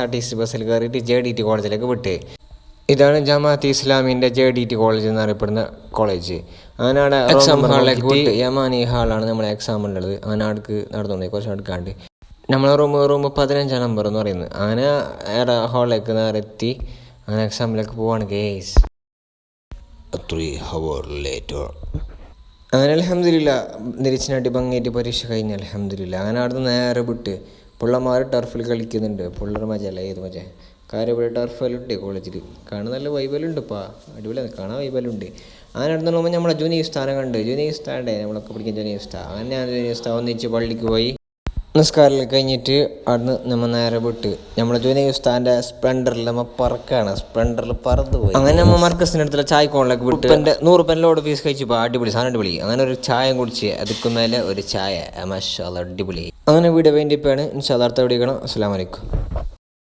KSRTC ബസ്സിൽ കയറിയിട്ട് JDT കോളേജിലേക്ക് വിട്ട്. ഇതാണ് ജമാഅത്ത് ഇസ്ലാമിൻ്റെ JDT കോളേജ് എന്നറിയപ്പെടുന്ന കോളേജ്. അങ്ങനെ അവിടെ എക്സാം ഹാളിലേക്ക് വിട്ട്. യമാനി ഹാളാണ് നമ്മളെ എക്സാം ഉള്ളത്. അങ്ങനെ അടുക്ക് നടന്നുകൊണ്ട് കുറച്ച് അടുക്കാണ്ട് നമ്മളെ റൂം 15 നമ്പർ എന്ന് പറയുന്നത്. അങ്ങനെ ഹാളിലേക്ക് നേരെ എത്തി. അങ്ങനെ എക്സാമിലേക്ക് പോവാണ് ഗേസ്. 3 hours later. അങ്ങനെ അൽഹംദുലില്ലാ നിരീക്ഷണമായിട്ട് ഭംഗിയായിട്ട് പരീക്ഷ കഴിഞ്ഞ് അൽഹംദുലില്ലാ. അങ്ങനെ അവിടുന്ന് നേരെ വിട്ട് പിള്ളമാർ ടർഫിൽ കളിക്കുന്നുണ്ട്. പിള്ളേർ മജല്ല ഏത് മജ കാര്യം ഇവിടെ ടർഫെല്ലാം കോളേജിൽ കാണാൻ നല്ല വൈബെല്ലാം ഉണ്ട്. ഇപ്പോൾ അടിപൊളിയാണ്, കാണാൻ വൈബെല്ലാം ഉണ്ട്. അങ്ങനെ അടുത്ത് നോക്കുമ്പോൾ നമ്മളെ ജുനീ ഉസ്താദിനെ കണ്ട്. ജുനീ ഉസ്താദേ നമ്മളൊക്കെ പഠിക്കുന്ന ജുനീ ഉസ്താദ്. അങ്ങനെ ഞാൻ ജുനീ ഉസ്താദ് ഒന്നിച്ച് പള്ളിക്ക് പോയി. നിസ്കാരം കഴിഞ്ഞിട്ട് അവിടുന്ന് നമ്മൾ നേരെ വിട്ട് നമ്മളെ ജുനീ ഉസ്താദിൻ്റെ സ്പ്ലെൻഡറിൽ നമ്മൾ പറക്കാണ്. സ്പ്ലെൻഡറിൽ പറന്ന് പോയി. അങ്ങനെ നമ്മൾ മർക്കസിൻ്റെ അടുത്തുള്ള ചായ കോണിലേക്ക് വിട്ട് എൻ്റെ 100 ലോഡ് ഫീസ് കഴിച്ചപ്പോൾ അടിപൊളി സാധനം അടിപൊളി. അങ്ങനെ ഒരു ചായ കുടിച്ച് അതിക്ക് മേലെ ഒരു ചായ മാഷാ അല്ലാഹ് അടിപൊളി. അങ്ങനെ വീഡിയോ വേണ്ടിയിപ്പാണ്. ഇൻഷാ അല്ലാഹ് അടുത്ത വീഡിയോ കാണാം. അസ്സലാമു അലൈക്കും.